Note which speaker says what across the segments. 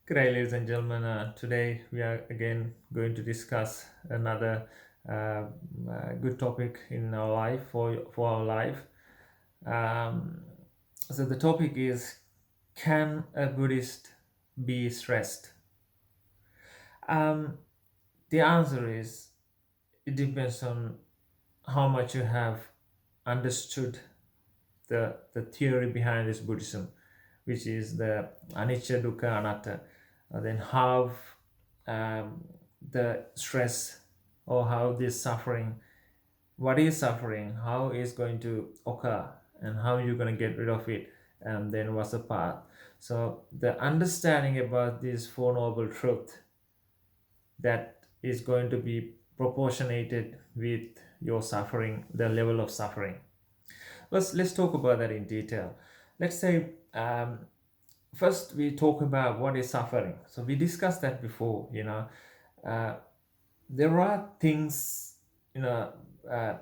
Speaker 1: Good day, ladies and gentlemen. Today we are again going to discuss another good topic in our life for our life. Um, so the topic is: Can a Buddhist be stressed? Um, the answer is it depends on how much you have understood the theory behind this Buddhism, which is the anicca, dukkha, anatta. Then how the stress or how this suffering, what is suffering, how is going to occur, and how you're going to get rid of it, and then what's the path. So the understanding about these four noble truths that is going to be proportionated with your suffering, the level of suffering. Let's talk about that in detail. Let's say first we talk about what is suffering. So we discussed that before. Uh, there are things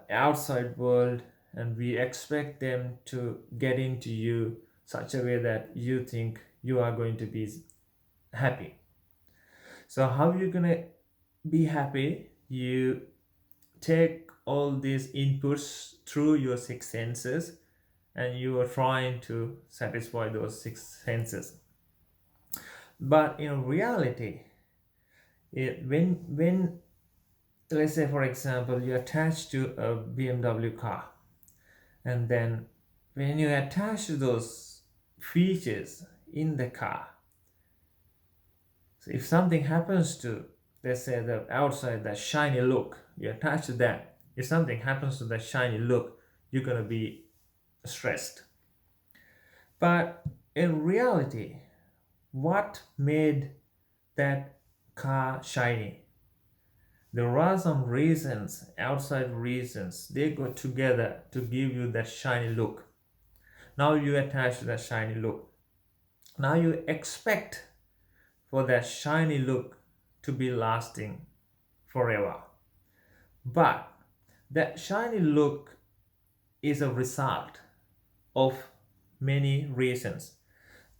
Speaker 1: outside world, and we expect them to get into you such a way that you think you are going to be happy. So how you gonna be happy? You take all these inputs through your six senses, and you are trying to satisfy those six senses. But in reality, when let's say for example you attach to a BMW car, and then when you attach those features in the car, so if something happens to, let's say, the outside, that shiny look, you attach to that. If something happens to that shiny look, you're gonna be stressed. But in reality, what made that car shiny? There are some reasons, outside reasons, they go together to give you that shiny look. Now you attach to that shiny look. Now you expect for that shiny look to be lasting forever. But that shiny look is a result of many reasons.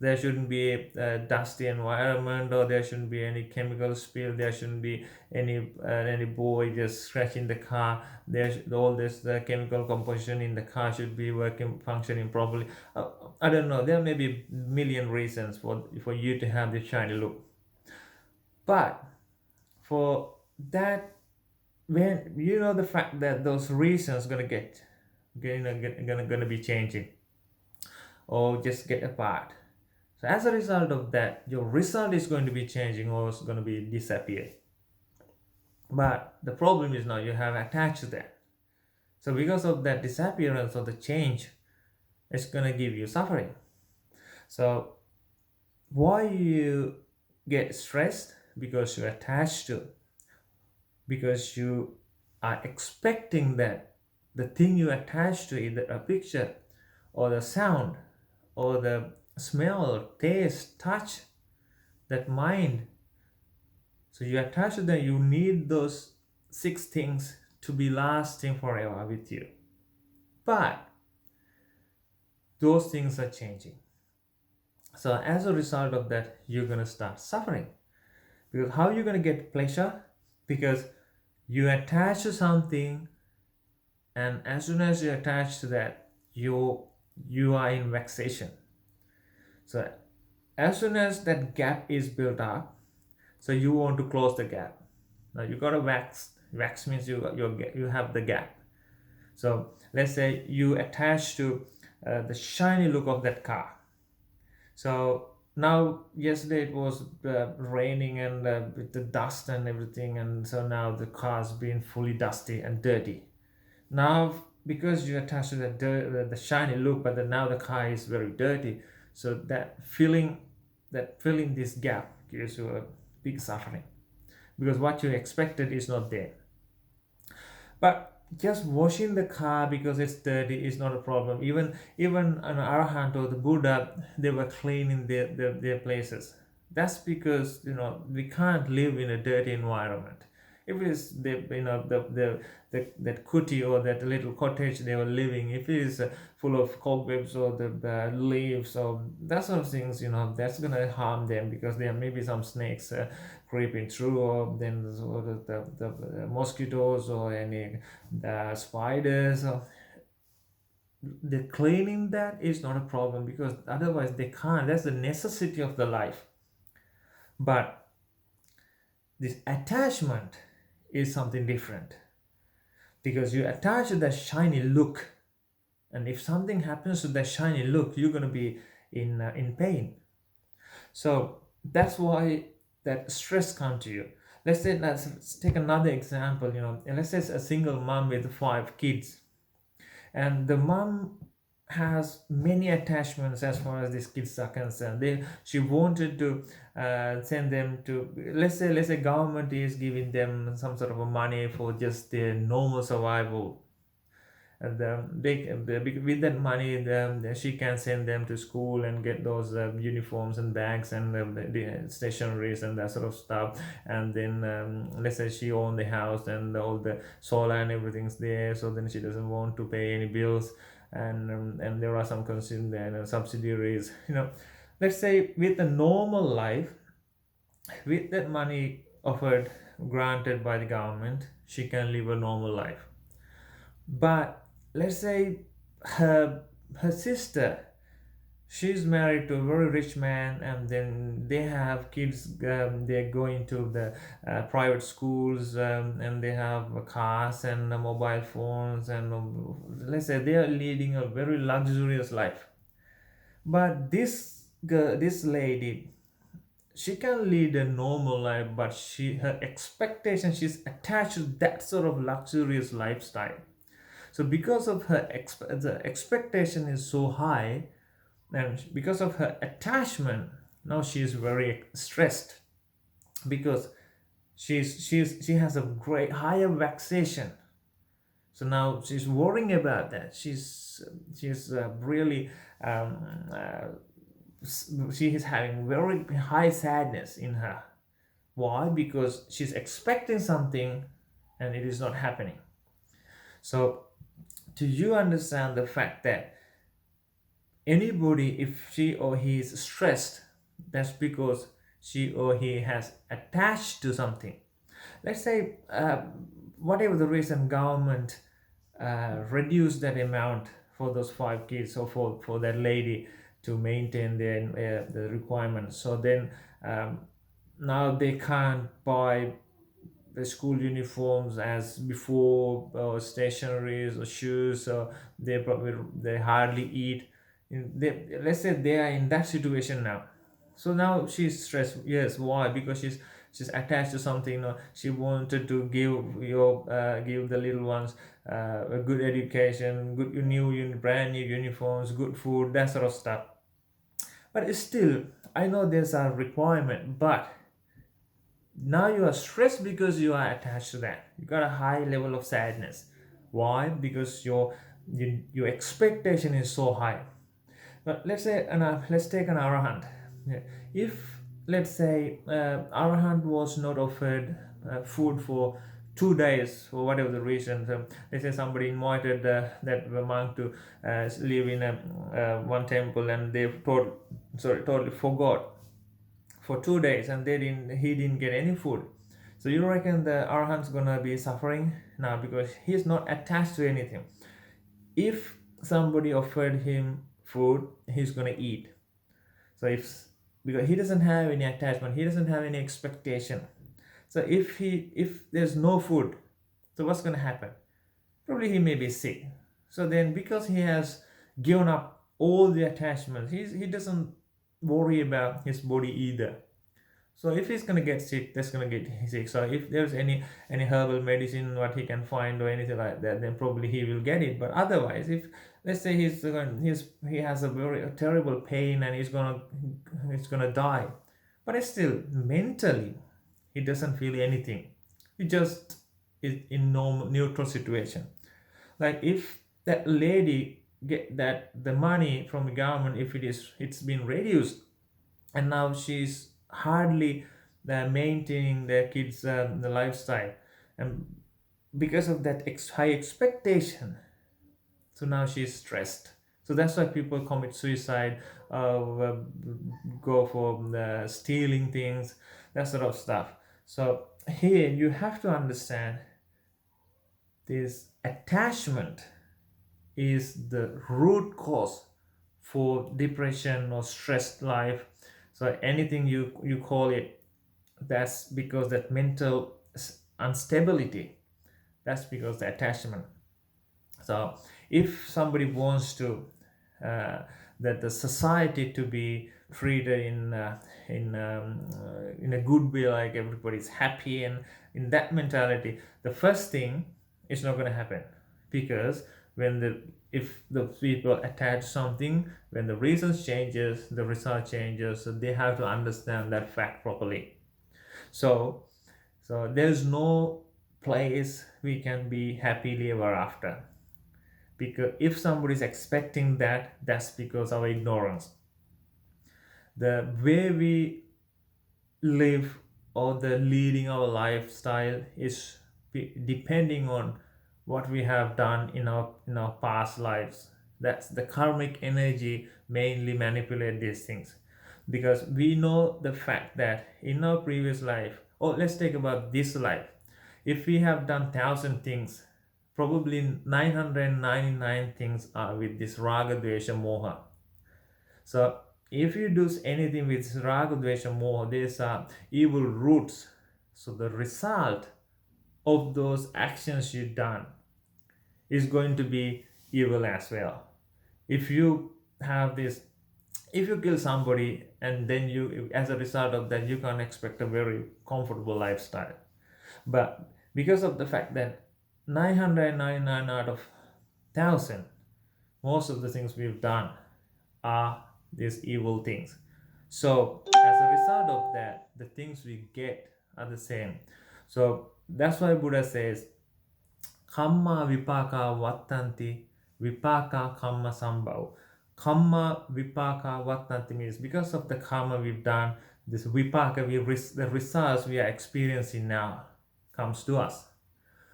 Speaker 1: There shouldn't be a dusty environment, or there shouldn't be any chemical spill. There shouldn't be any boy just scratching the car. All this the chemical composition in the car should be working, functioning properly. I don't know, there may be million reasons for you to have this shiny look. But for that, when you know the fact that those reasons gonna be changing, or just get apart. So as a result of that, your result is going to be changing, or it's going to be disappear. But the problem is now you have attached to that. So because of that disappearance or the change, it's going to give you suffering. So why you get stressed? Because you attach to, because you are expecting that the thing you attach to, either a picture or the sound or the smell, taste, touch, that mind. So you attach to them, you need those six things to be lasting forever with you. But those things are changing. So as a result of that, you're gonna start suffering. Because how are you gonna get pleasure? Because you attach to something, and as soon as you attach to that, you are in vexation. So as soon as that gap is built up, so you want to close the gap. Now you got to wax. Wax means you have the gap. So let's say you attach to the shiny look of that car. So now yesterday it was raining, and with the dust and everything, and so now the car's been fully dusty and dirty. Now because you attach to the shiny look, but now the car is very dirty. So that filling this gap gives you a big suffering, because what you expected is not there. But just washing the car because it's dirty is not a problem. Even an arahant or the Buddha, they were cleaning their places. That's because we can't live in a dirty environment. If it is that kuti or that little cottage they were living, if it is full of cobwebs or the leaves or that sort of things, that's gonna harm them, because there may be some snakes creeping through, or then the mosquitoes or any the spiders. Or the cleaning that is not a problem, because otherwise they can't. That's the necessity of the life. But this attachment is something different, because you attach to that shiny look, and if something happens to that shiny look, you're going to be in pain. So that's why that stress comes to you. Let's take another example. And let's say it's a single mom with 5 kids, and the mom has many attachments as far as these kids are concerned. She wanted to send them to, let's say government is giving them some sort of a money for just their normal survival, and with that money, she can send them to school and get those uniforms and bags and the stationaries and that sort of stuff. And then let's say she owns the house and all the solar and everything's there, so then she doesn't want to pay any bills. And there are some consumer and subsidiaries. Let's say with a normal life, with that money offered, granted by the government, she can live a normal life. But let's say her sister, she's married to a very rich man, and then they have kids. They're going to the private schools, and they have cars and mobile phones, and let's say they are leading a very luxurious life. But this girl, this lady, she can lead a normal life, but her expectation, she's attached to that sort of luxurious lifestyle. So because of the expectation is so high, and because of her attachment, now she is very stressed, because she has a great higher vexation. So now she's worrying about that. She's really she is having very high sadness in her. Why? Because she's expecting something and it is not happening. So do you understand the fact that anybody, if she or he is stressed, that's because she or he has attached to something. Let's say whatever the reason, government reduced that amount for those 5 kids, or for that lady to maintain the requirements. So then now they can't buy the school uniforms as before, or stationaries or shoes, so they hardly eat. Let's say they are in that situation now. So now she's stressed. Yes, why? Because she's attached to something. She wanted to give the little ones a good education, good brand new uniforms, good food, that sort of stuff. But still, I know there's a requirement, but now you are stressed because you are attached to that. You got a high level of sadness. Why? Because your expectation is so high. But let's say, let's take an arahant. If, let's say, arahant was not offered food for 2 days, for whatever the reason. Let's say somebody invited that monk to live in one temple, and they totally forgot for 2 days, and he didn't get any food. So you reckon the arahant's gonna be suffering now, because he's not attached to anything. If somebody offered him food, he's gonna eat. So because he doesn't have any attachment, he doesn't have any expectation. So if there's no food, so what's gonna happen? Probably he may be sick. So then, because he has given up all the attachments, he doesn't worry about his body either. So if he's gonna get sick, that's gonna get sick. So if there's any herbal medicine what he can find or anything like that, then probably he will get it. But otherwise, if let's say he has a very terrible pain and he's gonna die, but still mentally he doesn't feel anything. He just is in normal neutral situation. Like if that lady get the money from the government, if it's been reduced, and now she's hardly maintaining their kids the lifestyle. and because of that high expectation, so now she's stressed. So that's why people commit suicide, uh, go for stealing things, that sort of stuff. So here you have to understand this attachment is the root cause for depression or stressed life. So anything you call it, that's because that mental instability, that's because the attachment. So if somebody wants to uh, that the society to be treated in a good way, like everybody's happy, and in that mentality, the first thing is not going to happen, because when the if the people attach something, when the reasons changes, the result changes. So they have to understand that fact properly. So there's no place we can be happily ever after, because if somebody is expecting that, that's because of ignorance. The way we live or the leading our lifestyle is depending on what we have done in our past lives. That's the karmic energy mainly manipulate these things, because we know the fact that in our previous life, or let's take about this life, if we have done 1,000 things, probably 999 things are with this raga dvesha moha. So if you do anything with raga dvesha moha, these are evil roots. So the result of those actions you've done is going to be evil as well. If you have this, if you kill somebody and then you, as a result of that, you can't expect a very comfortable lifestyle. But because of the fact that 999 out of 1,000, most of the things we've done are these evil things. So as a result of that, the things we get are the same. So that's why Buddha says kamma vipaka vattanti vipaka kamma sambhav. Karma vipaka vattanti means because of the karma we've done, this vipaka, the results we are experiencing now comes to us.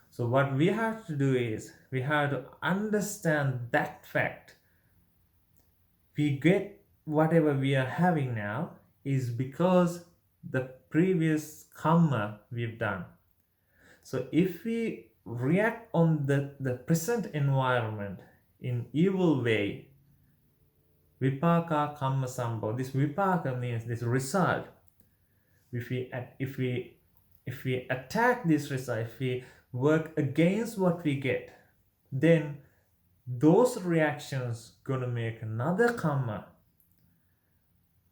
Speaker 1: So what we have to do is we have to understand that fact. We get whatever we are having now is because the previous karma we've done. So if we react on the present environment in evil way, vipaka karma sambhav, this vipaka means this result. If we attack this result, if we work against what we get, then those reactions gonna make another karma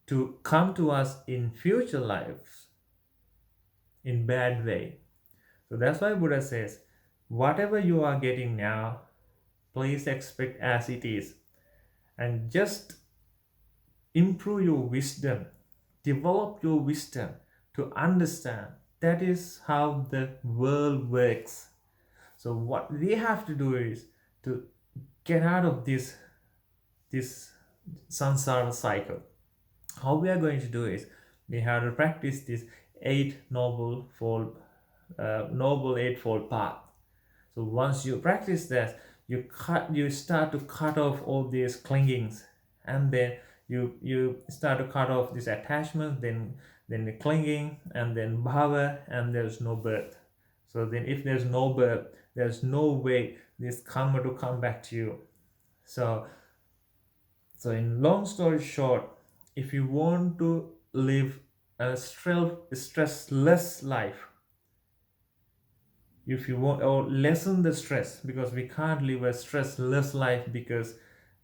Speaker 1: to come to us in future lives in bad way. So that's why Buddha says, whatever you are getting now, please expect as it is, and just improve your wisdom, develop your wisdom to understand that is how the world works. So what we have to do is to get out of this samsara cycle. How we are going to do is we have to practice this noble eightfold path. So once you practice that, you start to cut off all these clingings, and then you start to cut off this attachment, then the clinging, and then bhava, and there's no birth. So then if there's no birth, there's no way this karma to come back to you. So in long story short, if you want to live a stressless life, if you want, or lessen the stress, because we can't live a stressless life because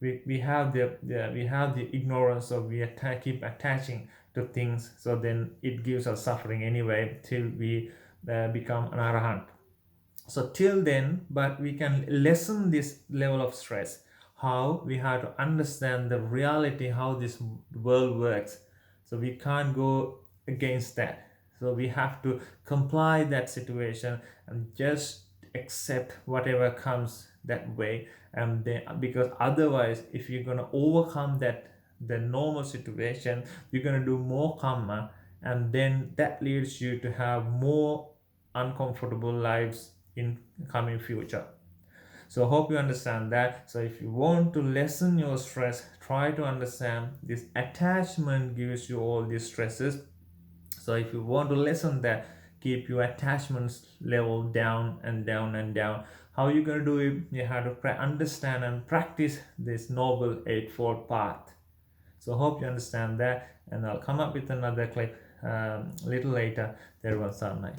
Speaker 1: we have the ignorance of keep attaching to things. So then it gives us suffering anyway till we become an arahant. So till then, but we can lessen this level of stress. How? We have to understand the reality, how this world works. So we can't go against that. So we have to comply that situation and just accept whatever comes that way. And then, because otherwise, if you're gonna overcome the normal situation, you're gonna do more karma, and then that leads you to have more uncomfortable lives in coming future. So hope you understand that. So if you want to lessen your stress, try to understand this attachment gives you all these stresses. So if you want to lessen that, keep your attachments level down and down and down. How you gonna do it? You have to understand and practice this noble eightfold path. So hope you understand that, and I'll come up with another clip little later. There was some night.